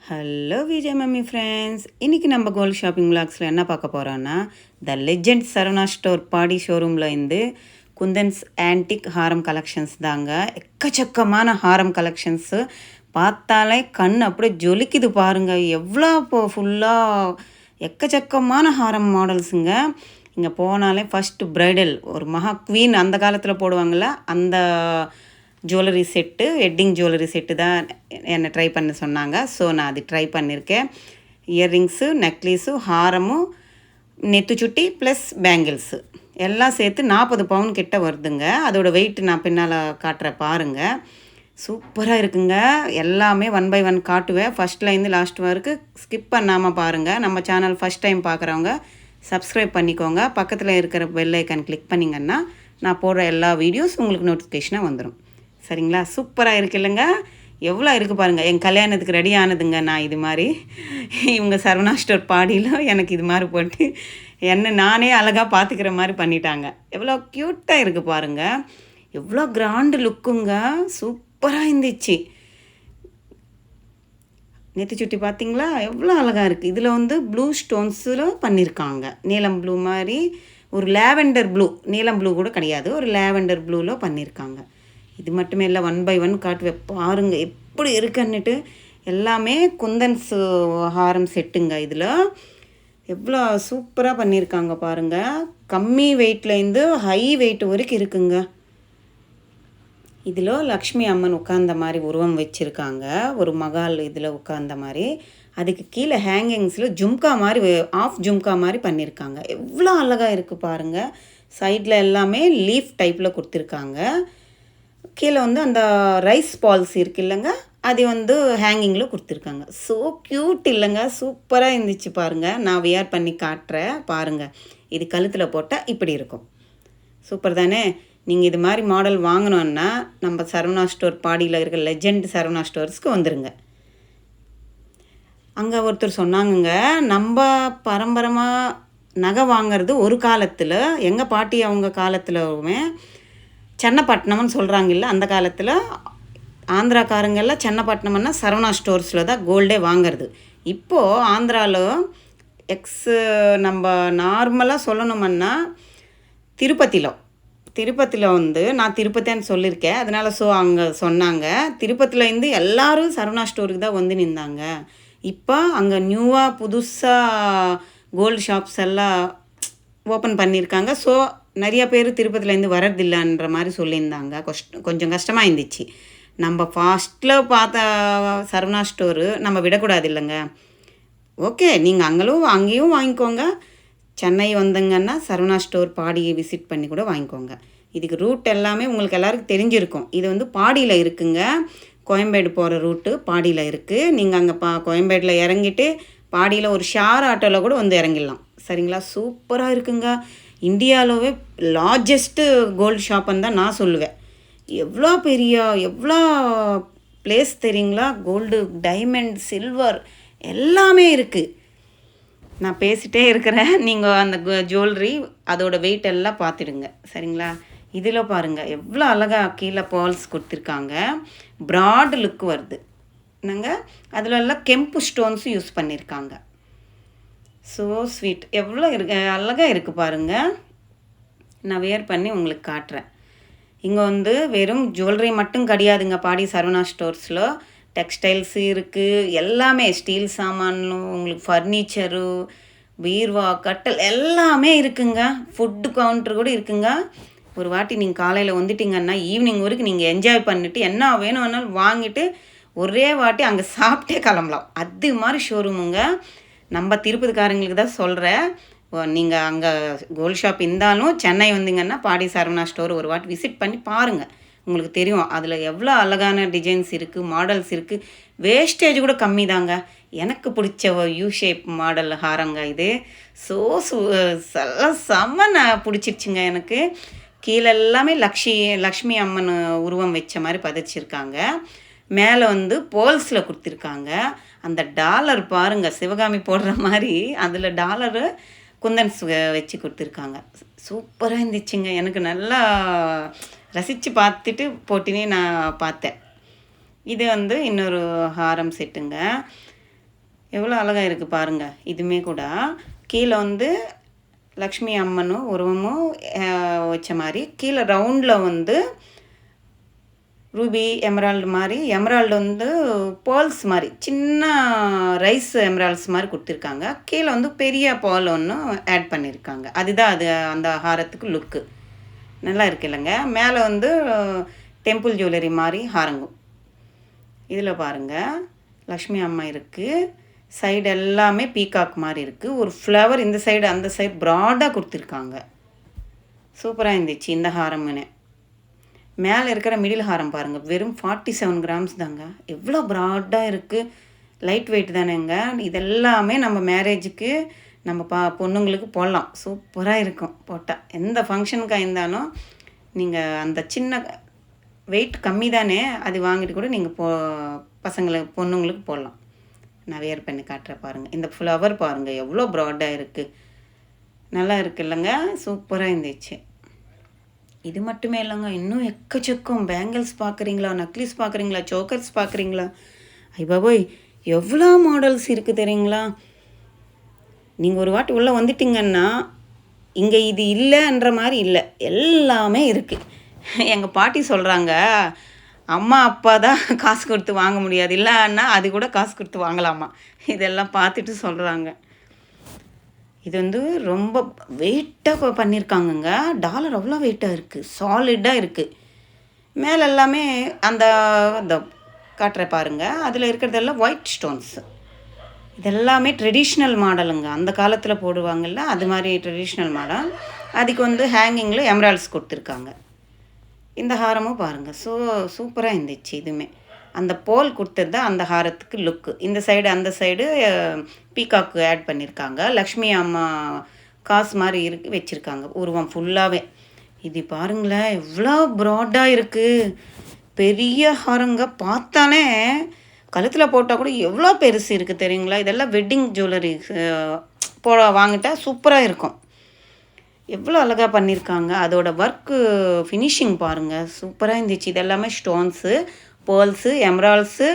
Hello Vijay mummy friends, இன்றைக்கி நம்ம gold shopping விளாக்ஸில் என்ன பார்க்க போகிறோன்னா, த லெஜெண்ட் சரவணா ஸ்டோர் பாடி ஷோரூமில் இருந்து குந்தன்ஸ் ஆன்டிக் ஹாரம் கலெக்ஷன்ஸ் தாங்க. எக்கச்சக்கமான ஹாரம் கலெக்ஷன்ஸு பார்த்தாலே கண் அப்படியே ஜொலிக்குது பாருங்கள். எவ்வளோ இப்போ ஃபுல்லாக எக்கச்சக்கமான ஹாரம் மாடல்ஸுங்க. இங்கே போனாலே ஃபஸ்ட்டு ப்ரைடல் ஒரு மகா குவீன் அந்த காலத்தில் போடுவாங்கள்ல, அந்த jewellery set, wedding jewellery set தான் என்னை ட்ரை பண்ண சொன்னாங்க. ஸோ நான் அது ட்ரை பண்ணியிருக்கேன். இயர்ரிங்ஸு, நெக்லீஸு, ஹாரமும், நெத்துச்சுட்டி ப்ளஸ் பேங்கிள்ஸு எல்லாம் சேர்த்து 40 பவுன் கிட்ட வருதுங்க. அதோடய வெயிட் நான் பின்னால் காட்டுற பாருங்கள். சூப்பராக இருக்குங்க. எல்லாமே 1 by 1 காட்டுவேன். ஃபஸ்ட்லேருந்து லாஸ்ட் வரைக்கும் ஸ்கிப் பண்ணாமல் பாருங்கள். நம்ம சேனல் ஃபஸ்ட் டைம் பார்க்குறவங்க சப்ஸ்கிரைப் பண்ணிக்கோங்க. பக்கத்தில் இருக்கிற பெல் ஐக்கான் கிளிக் பண்ணிங்கன்னா நான் போடுற எல்லா வீடியோஸ் உங்களுக்கு நோட்டிஃபிகேஷனாக வந்துடும். சரிங்களா? சூப்பராக இருக்கு இல்லைங்க? எவ்வளோ இருக்குது பாருங்கள். என் கல்யாணத்துக்கு ரெடி ஆனதுங்க. நான் இது மாதிரி இவங்க சரவணா ஸ்டோர் பாடியில் எனக்கு இது மாதிரி போட்டு என்ன நானே அழகாக பார்த்துக்கிற மாதிரி பண்ணிட்டாங்க. எவ்வளோ க்யூட்டாக இருக்குது பாருங்கள். எவ்வளோ கிராண்டு லுக்குங்க. சூப்பராக இருந்துச்சு. நெத்திச்சுட்டி பார்த்தீங்களா? எவ்வளோ அழகாக இருக்குது. இதில் வந்து ப்ளூ ஸ்டோன்ஸில் பண்ணியிருக்காங்க. நீலம் ப்ளூ மாதிரி ஒரு லேவெண்டர் ப்ளூ, நீலம் ப்ளூ கூட கிடையாது, ஒரு லேவெண்டர் ப்ளூவில் பண்ணியிருக்காங்க. இது மட்டுமே இல்லை, 1 by 1 காட்டுவேன் பாருங்கள் எப்படி இருக்குன்னுட்டு. எல்லாமே குந்தன்ஸ் ஹாரம் செட்டுங்க. இதில் எவ்வளோ சூப்பராக பண்ணியிருக்காங்க பாருங்கள். கம்மி வெயிட்லேருந்து ஹை வெயிட் வரைக்கும் இருக்குங்க. இதில் லக்ஷ்மி அம்மன் உட்கார்ந்த மாதிரி உருவம் வச்சுருக்காங்க. ஒரு மகால் இதில் உட்கார்ந்த மாதிரி. அதுக்கு கீழே ஹேங்கிங்ஸில் ஜும்கா மாதிரி, ஆஃப் ஜும்கா மாதிரி பண்ணியிருக்காங்க. எவ்வளோ அழகாக இருக்குது பாருங்கள். சைடில் எல்லாமே லீஃப் டைப்பில் கொடுத்துருக்காங்க. கீழே வந்து அந்த ரைஸ் பால்ஸ் இருக்குது இல்லைங்க, அது வந்து ஹேங்கிங்கில் கொடுத்துருக்காங்க. ஸோ க்யூட் இல்லைங்க? சூப்பராக இருந்துச்சு பாருங்கள். நான் வியர் பண்ணி காட்டுறேன் பாருங்கள். இது கழுத்தில் போட்டால் இப்படி இருக்கும். சூப்பர் தானே? நீங்கள் இது மாதிரி மாடல் வாங்கணுன்னா நம்ம சரவணா ஸ்டோர் பாடியில் இருக்க லெஜெண்ட் சரவணா ஸ்டோர்ஸ்க்கு வந்துடுங்க. அங்கே ஒருத்தர் சொன்னாங்கங்க, நம்ம பரம்பரமாக நகை வாங்கிறது ஒரு காலத்தில், எங்கள் பாட்டி அவங்க காலத்திலுமே சென்னப்பட்டினம்னு சொல்கிறாங்கல்ல, அந்த காலத்தில் ஆந்திராக்காரங்கெல்லாம் சென்னப்பட்டினம்னா சரவணா ஸ்டோர்ஸில் தான் கோல்டே வாங்கிறது. இப்போது ஆந்திராவில் நம்ம நார்மலாக சொல்லணுமன்னா திருப்பதியில் வந்து நான் திருப்பதின்னு சொல்லியிருக்கேன். அதனால் அங்கே சொன்னாங்க திருப்பதியிலேருந்து எல்லோரும் சரவணா ஸ்டோருக்கு தான் வந்து நின்றாங்க. இப்போ அங்கே நியூவாக புதுசாக கோல்டு ஷாப்ஸ் எல்லாம் ஓப்பன் பண்ணியிருக்காங்க. ஸோ நிறைய பேர் திருப்பதிலேருந்து வரதில்லைன்ற மாதிரி சொல்லியிருந்தாங்க. கொஞ்சம் கஷ்டமாக இருந்துச்சு. நம்ம ஃபாஸ்ட்டில் பார்த்த சரவணா ஸ்டோரு நம்ம விடக்கூடாது இல்லைங்க. ஓகே, நீங்கள் அங்கேயும் வாங்கிக்கோங்க. சென்னை வந்தங்கன்னா சரவணா ஸ்டோர் பாடியை விசிட் பண்ணி கூட வாங்கிக்கோங்க. இதுக்கு ரூட் எல்லாமே உங்களுக்கு எல்லாருக்கும் தெரிஞ்சிருக்கும். இது வந்து பாடியில் இருக்குங்க. கோயம்பேடு போகிற ரூட்டு பாடியில் இருக்குது. நீங்கள் அங்கே கோயம்பேடில் இறங்கிட்டு பாடியில் ஒரு ஷேர் ஆட்டோவில் கூட வந்து இறங்கிடலாம். சரிங்களா? சூப்பராக இருக்குங்க. இந்தியாவிலவே லார்ஜஸ்ட்டு கோல்டு ஷாப்புன்னு தான் நான் சொல்லுவேன். எவ்வளோ பிளேஸ் தெரியுங்களா? கோல்டு, டைமண்ட், சில்வர் எல்லாமே இருக்குது. நான் பேசிகிட்டே இருக்கிறேன். நீங்கள் அந்த ஜுவல்லரி அதோட வெயிட் எல்லாம் பார்த்துடுங்க. சரிங்களா? இதில் பாருங்கள் எவ்வளோ அழகாக கீழே பால்ஸ் கொடுத்துருக்காங்க. ப்ராட் லுக் வருது என்னங்க. அதில் எல்லாம் கெம்பு ஸ்டோன்ஸும் யூஸ் பண்ணியிருக்காங்க. So sweet. எவ்வளோ அழகாக இருக்குது பாருங்கள். நான் வியர் பண்ணி உங்களுக்கு காட்டுறேன். இங்கே வந்து வெறும் ஜுவல்லரி மட்டும் கிடையாதுங்க. பாடி சரவணா ஸ்டோர்ஸில் டெக்ஸ்டைல்ஸு இருக்குது. எல்லாமே ஸ்டீல் சாமான்லும், உங்களுக்கு ஃபர்னிச்சரு, பீர்வா, கட்டல் எல்லாமே இருக்குங்க. ஃபுட்டு கவுண்ட்ரு கூட இருக்குங்க. ஒரு வாட்டி நீங்கள் காலையில் வந்துட்டிங்கன்னா ஈவினிங் வரைக்கும் நீங்கள் என்ஜாய் பண்ணிவிட்டு என்ன வேணும்னாலும் வாங்கிட்டு ஒரே வாட்டி அங்கே சாப்பிட்டே கிளம்பலாம். அது மாதிரி ஷோரூமுங்க. நம்ம திருப்பதிக்காரங்களுக்கு தான் சொல்கிறேன். நீங்கள் அங்கே கோல்ட் ஷாப் இருந்தாலும் சென்னை வந்தீங்கன்னா பாடி சரவணா ஸ்டோர் ஒரு வாட்டி விசிட் பண்ணி பாருங்கள். உங்களுக்கு தெரியும் அதில் எவ்வளோ அழகான டிசைன்ஸ் இருக்குது, மாடல்ஸ் இருக்குது. வேஸ்டேஜ் கூட கம்மி தாங்க. எனக்கு பிடிச்ச யூ ஷேப் மாடல் ஹாரங்க இது. ஸோ செம்ம பிடிச்சிருச்சுங்க எனக்கு. கீழே எல்லாமே லக்ஷ்மி அம்மன் உருவம் வச்ச மாதிரி பதிச்சிருக்காங்க. மேலே வந்து போல்ஸில் கொடுத்துருக்காங்க. அந்த டாலர் பாருங்கள், சிவகாமி போடுற மாதிரி அதில் டாலரு குந்தன்ஸ் வச்சு கொடுத்துருக்காங்க. சூப்பராக இருந்துச்சுங்க. எனக்கு நல்லா ரசித்து பார்த்துட்டு போட்டினே நான் பார்த்தேன். இது வந்து இன்னொரு ஹாரம் செட்டுங்க. எவ்வளோ அழகாக இருக்குது பாருங்கள். இதுவுமே கூட கீழே வந்து லக்ஷ்மி அம்மனும் உருவமும் வச்ச மாதிரி, கீழே ரவுண்டில் வந்து ரூபி எமரால்டு மாதிரி, எமரால்டு வந்து பேர்ல்ஸ் மாதிரி சின்ன ரைஸ் எமரால்ட்ஸ் மாதிரி கொடுத்துருக்காங்க. கீழே வந்து பெரிய பால் ஒன்று ஆட் பண்ணியிருக்காங்க. அதுதான் அது அந்த ஹாரத்துக்கு லுக்கு நல்லா இருக்கு இல்லைங்க. மேலே வந்து டெம்பிள் ஜுவல்லரி மாதிரி ஹாரங்கும். இதில் பாருங்கள் லக்ஷ்மி அம்மா இருக்குது. சைடு எல்லாமே பீகாக் மாதிரி இருக்குது. ஒரு ஃப்ளவர் இந்த சைடு அந்த சைடு ப்ராடாக கொடுத்துருக்காங்க. சூப்பராக இருந்துச்சு இந்த ஹாரம்னு. மேலே இருக்கிற மிடில் ஹாரம் பாருங்கள், வெறும் 47 கிராம்ஸ் தாங்க. எவ்வளோ ப்ராடாக இருக்குது, லைட் வெயிட் தானேங்க. இதெல்லாமே நம்ம மேரேஜுக்கு நம்ம பொண்ணுங்களுக்கு போடலாம். சூப்பராக இருக்கும் போட்டால். எந்த ஃபங்க்ஷனுக்காக இருந்தாலும் நீங்கள் அந்த சின்ன வெயிட் கம்மி தானே, அது வாங்கிட்டு கூட நீங்கள் பசங்களுக்கு பொண்ணுங்களுக்கு போடலாம். நான் வேர் பண்ணி காட்டுறேன் பாருங்கள். இந்த ஃப்ளவர் பாருங்கள் எவ்வளோ ப்ராடாக இருக்குது, நல்லா இருக்குது இல்லைங்க. சூப்பராக இருந்துச்சு. இது மட்டுமே இல்லைங்க, இன்னும் எக்கச்சக்கம் பேங்கிள்ஸ் பார்க்குறீங்களா, நக்லிஸ் பார்க்குறீங்களா, சோக்கர்ஸ் பார்க்குறீங்களா, ஐபாபோய் எவ்வளோ மாடல்ஸ் இருக்குது தெரியுங்களா. நீங்கள் ஒரு வாட்டி உள்ளே வந்துட்டிங்கன்னா இங்கே இது இல்லைன்ற மாதிரி இல்லை, எல்லாமே இருக்குது. எங்கள் பாட்டி சொல்கிறாங்க, அம்மா அப்பா தான் காசு கொடுத்து வாங்க முடியாது, இல்லைன்னா அது கூட காசு கொடுத்து வாங்கலாமா. இதெல்லாம் பார்த்துட்டு சொல்கிறாங்க. இது வந்து ரொம்ப வெயிட்டாக பண்ணியிருக்காங்கங்க. டாலர் அவ்வளோ வெயிட்டாக இருக்குது, சாலிடாக இருக்குது. மேலே எல்லாமே அந்த காட்டுற பாருங்கள், அதில் இருக்கிறதெல்லாம் ஒயிட் ஸ்டோன்ஸு. இதெல்லாமே ட்ரெடிஷ்னல் மாடலுங்க. அந்த காலத்தில் போடுவாங்கள்ல, அது மாதிரி ட்ரெடிஷ்னல் மாடல். அதுக்கு வந்து ஹேங்கிங்கில் எம்ரால்ட்ஸ் கொடுத்துருக்காங்க. இந்த ஹாரமும் பாருங்கள், சூப்பராக இருந்துச்சு. இதுவுமே அந்த போல் கொடுத்தது தான் அந்த ஹாரத்துக்கு லுக்கு. இந்த சைடு அந்த சைடு பீகாக்கு ஆட் பண்ணியிருக்காங்க. லக்ஷ்மி அம்மா காசு மாதிரி வச்சுருக்காங்க உருவம் ஃபுல்லாகவே. இது பாருங்களேன் எவ்வளோ ப்ராடாக இருக்குது, பெரிய ஹாரங்க. பார்த்தாலே கழுத்தில் போட்டால் கூட எவ்வளோ பெருசு இருக்குது தெரியுங்களா. இதெல்லாம் வெட்டிங் ஜுவல்லரி வாங்கிட்டா சூப்பராக இருக்கும். எவ்வளோ அழகாக பண்ணியிருக்காங்க. அதோட ஒர்க்கு ஃபினிஷிங் பாருங்கள், சூப்பராக இருந்துச்சு. இதெல்லாமே ஸ்டோன்ஸு, பேர்ல்ஸு, எம்ரால்ஸு,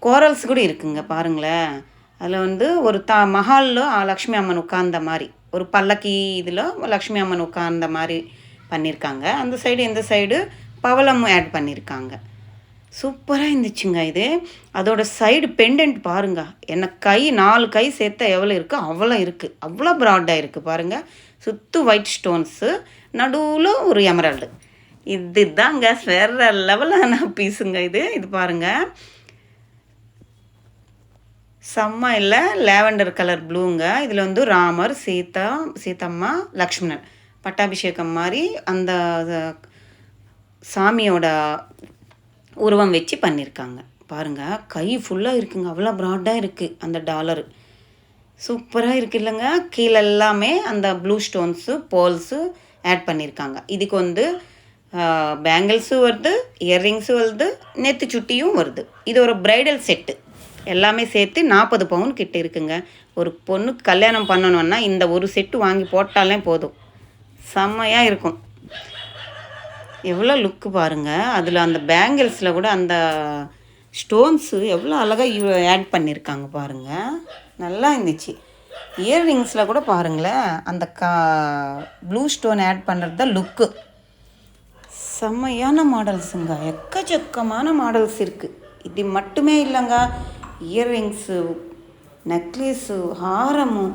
கோரல்ஸ் கூட இருக்குங்க பாருங்களேன். அதில் வந்து ஒரு மஹாலில் லக்ஷ்மி அம்மன் உட்கார்ந்த மாதிரி, ஒரு பல்லக்கி இதில் லக்ஷ்மி அம்மன் உட்கார்ந்த மாதிரி பண்ணியிருக்காங்க. அந்த சைடு இந்த சைடு பவளமும் ஆட் பண்ணியிருக்காங்க. சூப்பராக இருந்துச்சுங்க இது. அதோட சைடு பெண்டன்ட் பாருங்கள், என்ன கை 4 கை சேர்த்தா எவ்வளோ இருக்குது அவ்வளோ இருக்குது, அவ்வளோ ப்ராடாக இருக்குது பாருங்கள். சுற்று ஒயிட் ஸ்டோன்ஸு, நடுவில் ஒரு எமரால்டு. இது தாங்க வேறு லெவலான பீஸுங்க இது பாருங்கள். செம்ம இல்லை, லேவண்டர் கலர் ப்ளூங்க. இதில் வந்து ராமர், சீதம்மா, லக்ஷ்மணன் பட்டாபிஷேகம் மாதிரி அந்த சாமியோட உருவம் வச்சு பண்ணியிருக்காங்க பாருங்கள். கை ஃபுல்லாக இருக்குங்க, அவ்வளோ ப்ராடாக இருக்குது அந்த டாலரு. சூப்பராக இருக்குது இல்லைங்க. கீழே எல்லாமே அந்த ப்ளூ ஸ்டோன்ஸு, பேர்ல்ஸு ஆட் பண்ணியிருக்காங்க. இதுக்கு வந்து பேங்கிள்ஸும் வருது, இயர்ரிங்ஸும் வருது, நெத்து சுட்டியும் வருது. இது ஒரு ப்ரைடல் செட்டு. எல்லாமே சேர்த்து 40 பவுன் கிட்ட இருக்குங்க. ஒரு பொண்ணுக்கு கல்யாணம் பண்ணணுன்னா இந்த ஒரு செட்டு வாங்கி போட்டாலே போதும், செம்மையாக இருக்கும். எவ்வளோ லுக்கு பாருங்கள். அதில் அந்த பேங்கிள்ஸில் கூட அந்த ஸ்டோன்ஸு எவ்வளோ அழகாக ஆட் பண்ணியிருக்காங்க பாருங்கள், நல்லா இருந்துச்சு. இயர்ரிங்ஸில் கூட பாருங்களேன், அந்த ப்ளூ ஸ்டோன் ஆட் பண்ணுறது தான் லுக்கு. செம்மையான மாடல்ஸுங்க, எக்கச்சக்கமான மாடல்ஸ் இருக்குது. இது மட்டுமே இல்லைங்க, இயர்ரிங்ஸு, நெக்லஸு, ஹாரமும்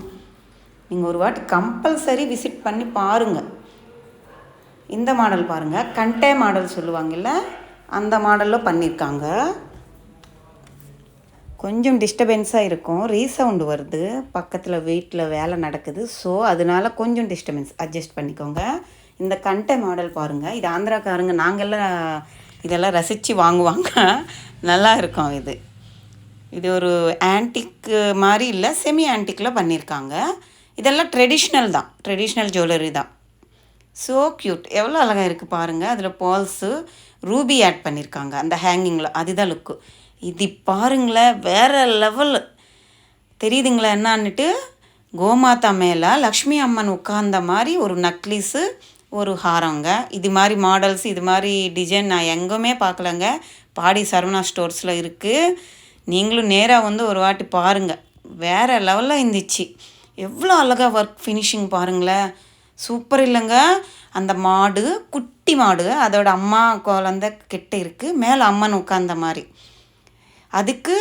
நீங்கள் ஒரு வாட்டி கம்பல்சரி விசிட் பண்ணி பாருங்கள். இந்த மாடல் பாருங்கள், கண்டே மாடல் சொல்லுவாங்கல்ல, அந்த மாடலில் பண்ணியிருக்காங்க. கொஞ்சம் டிஸ்டர்பன்ஸாக இருக்கும், ரீசவுண்டு வருது, பக்கத்தில் வீட்டில் வேலை நடக்குது. ஸோ அதனால கொஞ்சம் டிஸ்டர்பன்ஸ் அட்ஜஸ்ட் பண்ணிக்கோங்க. இந்த கண்டே மாடல் பாருங்கள், இது ஆந்திராக்காரங்க நாங்கள்லாம் இதெல்லாம் ரசித்து வாங்குவாங்க, நல்லா இருக்கும். இது ஒரு ஆன்டிக்கு மாதிரி இல்லை, செமி ஆன்டிக்கில் பண்ணியிருக்காங்க. இதெல்லாம் ட்ரெடிஷ்னல் தான், ட்ரெடிஷ்னல் ஜுவல்லரி தான். ஸோ க்யூட், எவ்வளோ அழகாக இருக்குது பாருங்கள். அதில் பால்ஸு, ரூபி ஆட் பண்ணியிருக்காங்க அந்த ஹேங்கிங்கில், அதுதான் லுக்கு. இது பாருங்களேன் வேறு லெவல் தெரியுதுங்களா என்னான்னுட்டு. கோமாதா மேலே லக்ஷ்மி அம்மன் உட்கார்ந்த மாதிரி ஒரு நக்லிஸு, ஒரு ஹாரங்க. இது மாதிரி மாடல்ஸ், இது மாதிரி டிசைன் நான் எங்கேயுமே பார்க்கலங்க. பாடி சரவணா ஸ்டோர்ஸில் இருக்குது. நீங்களும் நேராக வந்து ஒரு வாட்டி பாருங்கள், வேறு லெவலில் இருந்துச்சு. எவ்வளோ அழகாக ஒர்க் ஃபினிஷிங் பாருங்களேன், சூப்பர் இல்லைங்க. அந்த மாடு, குட்டி மாடு, அதோட அம்மா குழந்த கிட்ட இருக்குது, மேலே அம்மன் உட்காந்த மாதிரி. அதுக்கு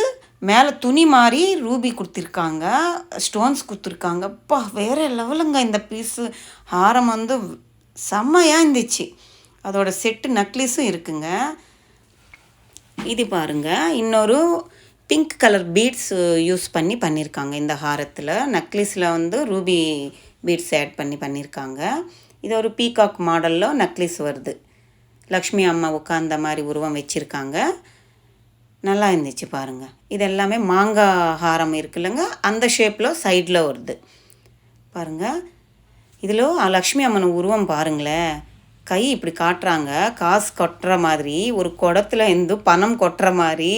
மேலே துணி மாதிரி ரூபி கொடுத்துருக்காங்க, ஸ்டோன்ஸ் கொடுத்துருக்காங்க. அப்பா வேறு லெவலுங்க. இந்த பீஸு ஹாரம் வந்து செம்மையாக இருந்துச்சு. அதோட செட்டு நக்லீஸும் இருக்குங்க. இது பாருங்கள், இன்னொரு பிங்க் கலர் பீட்ஸ் யூஸ் பண்ணியிருக்காங்க இந்த ஹாரத்தில். நக்லீஸில் வந்து ரூபி பீட்ஸ் ஆட் பண்ணியிருக்காங்க. இது ஒரு பீகாக் மாடலில் நக்லீஸ் வருது. லக்ஷ்மி அம்மா உட்காந்த மாதிரி உருவம் வச்சுருக்காங்க. நல்லா இருந்துச்சு பாருங்கள். இது எல்லாமே மாங்காய் ஹாரம் இருக்குல்லங்க, அந்த ஷேப்பில் சைடில் வருது பாருங்கள். இதில் லக்ஷ்மி அம்மன் உருவம் பாருங்களேன், கை இப்படி காட்டுறாங்க, காசு கொட்டுற மாதிரி, ஒரு குடத்துல இருந்து பணம் கொட்டுற மாதிரி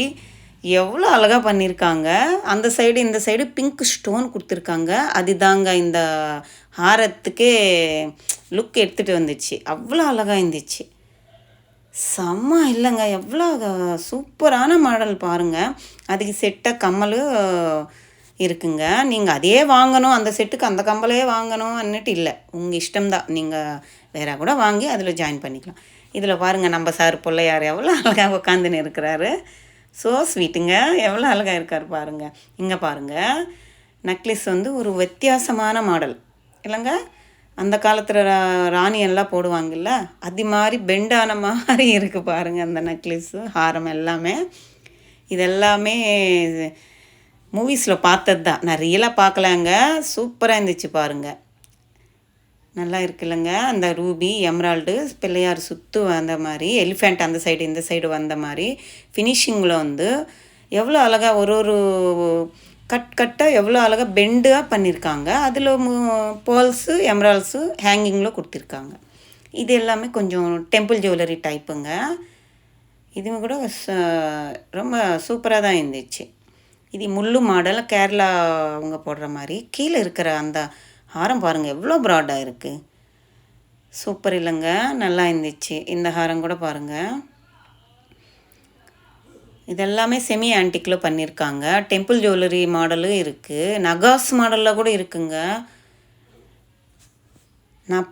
எவ்வளோ அழகாக பண்ணியிருக்காங்க. அந்த சைடு இந்த சைடு பிங்க் ஸ்டோன் கொடுத்துருக்காங்க. அதுதாங்க இந்த ஹாரத்துக்கே லுக் எடுத்துகிட்டு வந்துச்சு. அவ்வளோ அழகாக இருந்துச்சு. செம்ம இல்லைங்க, எவ்வளோ சூப்பரான மாடல் பாருங்கள். அதுக்கு செட்டாக கம்மல் இருக்குங்க. நீங்கள் அதே வாங்கணும், அந்த செட்டுக்கு அந்த கம்மலே வாங்கணும் அன்னுட்டு இல்லை, உங்கள் இஷ்டம்தான். நீங்கள் வேற கூட வாங்கி அதில் ஜாயின் பண்ணிக்கலாம். இதில் பாருங்கள், நம்ம சார் பிள்ளையார் எவ்வளோ அழகாக உட்காந்துன்னு இருக்கிறாரு. ஸோ ஸ்வீட்டுங்க, எவ்வளோ அழகாக இருக்கார் பாருங்கள். இங்கே பாருங்கள், நக்லீஸ் வந்து ஒரு வித்தியாசமான மாடல் இல்லைங்க. அந்த காலத்தில் ராணி எல்லாம் போடுவாங்கல்ல, அது மாதிரி பெண்டான மாதிரி இருக்குது பாருங்கள் அந்த நக்லீஸு ஹாரம் எல்லாமே. இதெல்லாமே மூவிஸில் பார்த்தது தான், நான் ரியலாக பார்க்கலாங்க. சூப்பராக இருந்துச்சு பாருங்கள், நல்லா இருக்குல்லங்க. அந்த ரூபி எம்ரால்டு பிள்ளையார் சுற்று வந்த மாதிரி, எலிஃபெண்ட் அந்த சைடு இந்த சைடு வந்த மாதிரி ஃபினிஷிங்கில் வந்து எவ்வளோ அழகாக ஒரு கட்டாக எவ்வளோ அழகாக பெண்டாக பண்ணியிருக்காங்க. அதில் பேர்ல்ஸு எம்ரால்ஸு ஹேங்கிங்கில் கொடுத்துருக்காங்க. இது எல்லாமே கொஞ்சம் டெம்பிள் ஜுவல்லரி டைப்புங்க. இதுவும் கூட ரொம்ப சூப்பராக தான் இருந்துச்சு. இது முள்ளு மாடல் கேரளா அவங்க போடுற மாதிரி. கீழே இருக்கிற அந்த ஹாரம் பாருங்கள் எவ்வளோ ப்ராடாக இருக்குது. சூப்பர் இல்லைங்க, நல்லா இருந்துச்சு. இந்த ஹாரம் கூட பாருங்கள், இதெல்லாமே செமி ஆன்டிக்கில் பண்ணியிருக்காங்க. டெம்பிள் ஜுவல்லரி மாடலும் இருக்குது, நகாஸ் மாடலில் கூட இருக்குங்க. நான்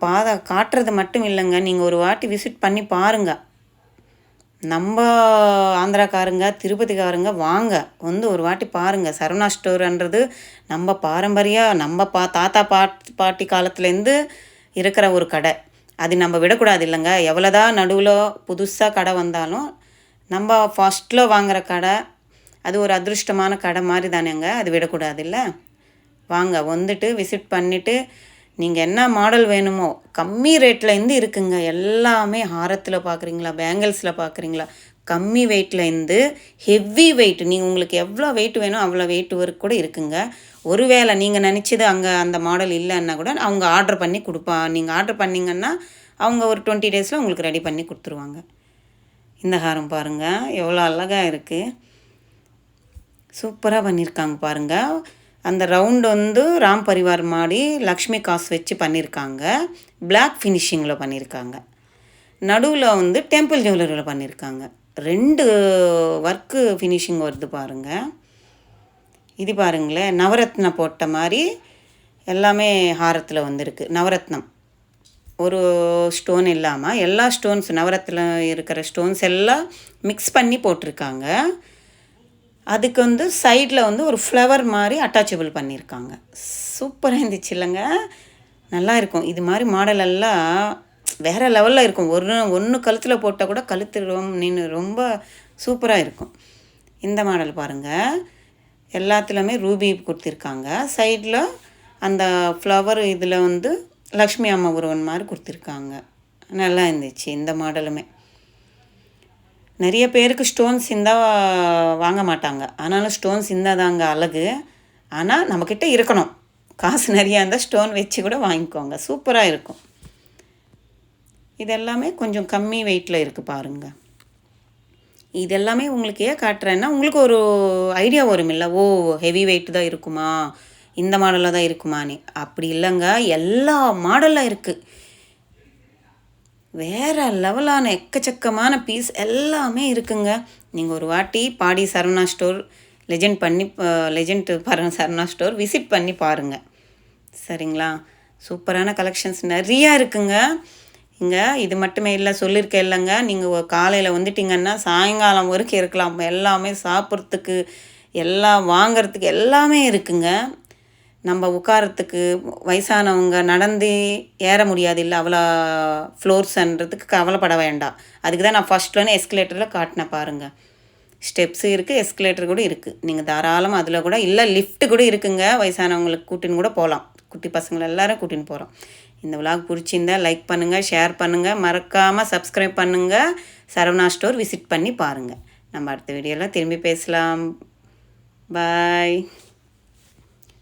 காட்டுறது மட்டும் இல்லைங்க, நீங்கள் ஒரு வாட்டி விசிட் பண்ணி பாருங்கள். நம்ம ஆந்திராக்காரங்க திருப்பதிக்காரங்க வாங்க, வந்து ஒரு வாட்டி பாருங்கள். சரவணா ஸ்டோர்ன்றது நம்ம பாரம்பரியம், நம்ம தாத்தா பாட்டி காலத்துலேருந்து இருக்கிற ஒரு கடை. அது நம்ம விடக்கூடாது இல்லைங்க. எவ்வளோதான் நடுவில் புதுசாக கடை வந்தாலும் நம்ம ஃபஸ்ட்டில் வாங்குகிற கடை அது ஒரு அதிருஷ்டமான கடை மாதிரி தானேங்க, அது விடக்கூடாது இல்லை. வாங்க, வந்துட்டு விசிட் பண்ணிவிட்டு நீங்கள் என்ன மாடல் வேணுமோ கம்மி ரேட்டில் இருந்து இருக்குங்க. எல்லாமே ஹாரத்தில் பார்க்குறீங்களா, பேங்கிள்ஸில் பார்க்குறீங்களா, கம்மி வெயிட்டில் இருந்து ஹெவி வெயிட், நீங்கள் உங்களுக்கு எவ்வளோ வெயிட் வேணும் அவ்வளோ வெயிட் வரைக்கும் கூட இருக்குங்க. ஒருவேளை நீங்கள் நினச்சது அங்கே அந்த மாடல் இல்லைன்னா கூட அவங்க ஆர்டர் பண்ணி நீங்கள் ஆர்டர் பண்ணிங்கன்னா அவங்க ஒரு 20 டேஸில் உங்களுக்கு ரெடி பண்ணி கொடுத்துருவாங்க. இந்த ஹாரம் பாருங்கள் எவ்வளோ அழகாக இருக்குது, சூப்பராக பண்ணியிருக்காங்க பாருங்கள். அந்த ரவுண்டு வந்து ராம் பரிவார் மாதிரி லக்ஷ்மி காசு வச்சு பண்ணியிருக்காங்க. பிளாக் ஃபினிஷிங்கில் பண்ணியிருக்காங்க. நடுவில் வந்து டெம்பிள் ஜுவல்லரியில் பண்ணியிருக்காங்க. 2 ஒர்க்கு ஃபினிஷிங் வருது பாருங்கள். இது பாருங்களேன், நவரத்னம் போட்ட மாதிரி எல்லாமே ஹாரத்தில் வந்திருக்கு. நவரத்னம் ஒரு ஸ்டோன் இல்லாமல் எல்லா ஸ்டோன்ஸ், நவரத்தில் இருக்கிற ஸ்டோன்ஸ் எல்லாம் மிக்ஸ் பண்ணி போட்டிருக்காங்க. அதுக்கு வந்து சைடில் வந்து ஒரு ஃப்ளவர் மாதிரி அட்டாச்சபிள் பண்ணியிருக்காங்க. சூப்பராக இருந்துச்சு இல்லைங்க, நல்லா இருக்கும். இது மாதிரி மாடல் எல்லாம் வேறு லெவலில் இருக்கும். ஒன்று கழுத்தில் போட்டால் கூட கழுத்து ரொம்ப சூப்பராக இருக்கும். இந்த மாடல் பாருங்கள், எல்லாத்துலேயுமே ரூபி கொடுத்துருக்காங்க. சைடில் அந்த ஃப்ளவர் இதில் வந்து லக்ஷ்மி அம்மா உருவன் மாதிரி கொடுத்துருக்காங்க. நல்லா இருந்துச்சு இந்த மாடலுமே. நிறைய பேருக்கு ஸ்டோன்ஸ் இருந்தால் வாங்க மாட்டாங்க, ஆனாலும் ஸ்டோன்ஸ் இருந்தால் தாங்க அழகு. ஆனால் நம்மக்கிட்ட இருக்கணும், காசு நிறையா இருந்தால் ஸ்டோன் வச்சு கூட வாங்கிக்கோங்க, சூப்பராக இருக்கும். இதெல்லாமே கொஞ்சம் கம்மி வெயிட்டில் இருக்குது பாருங்கள். இதெல்லாமே உங்களுக்கு ஏன் காட்டுறேன்னா உங்களுக்கு ஒரு ஐடியா வரும் இல்லை, ஓ ஹெவி வெயிட் தான் இருக்குமா, இந்த மாடலில் தான் இருக்குமான்னு. அப்படி இல்லைங்க, எல்லா மாடலில் இருக்குது. வேறு லெவலான எக்கச்சக்கமான பீஸ் எல்லாமே இருக்குங்க. நீங்கள் ஒரு வாட்டி பாடி சரவணா ஸ்டோர் லெஜெண்ட் பாருங்கள் சரவணா ஸ்டோர் விசிட் பண்ணி பாருங்கள். சரிங்களா? சூப்பரான கலெக்ஷன்ஸ் நிறையா இருக்குங்க இங்கே. இது மட்டுமே இல்லை, சொல்லியிருக்கேன் இல்லைங்க, நீங்கள் காலையில் வந்துட்டிங்கன்னா சாயங்காலம் வரைக்கும் இருக்கலாம். எல்லாமே சாப்பிட்றதுக்கு, எல்லாம் வாங்கிறதுக்கு எல்லாமே இருக்குங்க. நம்ம உட்காரத்துக்கு வயசானவங்க நடந்து ஏற முடியாது இல்லை, அவ்வளோ ஃப்ளோர்ஸ்ன்றதுக்கு கவலைப்பட வேண்டாம். அதுக்கு தான் நான் ஃபஸ்ட்லன்னு எஸ்கலேட்டரில் காட்டினேன் பாருங்கள். ஸ்டெப்ஸு இருக்குது, எஸ்கலேட்டர் கூட இருக்குது. நீங்கள் தாராளமாக அதில் கூட இல்லை, லிஃப்ட்டு கூட இருக்குங்க. வயசானவங்களுக்கு கூட்டின்னு கூட போகலாம். குட்டி பசங்களை எல்லோரும் கூட்டின்னு போகிறோம். இந்த விலாக் பிடிச்சிருந்தா லைக் பண்ணுங்கள், ஷேர் பண்ணுங்கள், மறக்காமல் சப்ஸ்கிரைப் பண்ணுங்கள். சரவணா ஸ்டோர் விசிட் பண்ணி பாருங்கள். நம்ம அடுத்த வீடியோவில் திரும்பி பேசலாம். பாய்.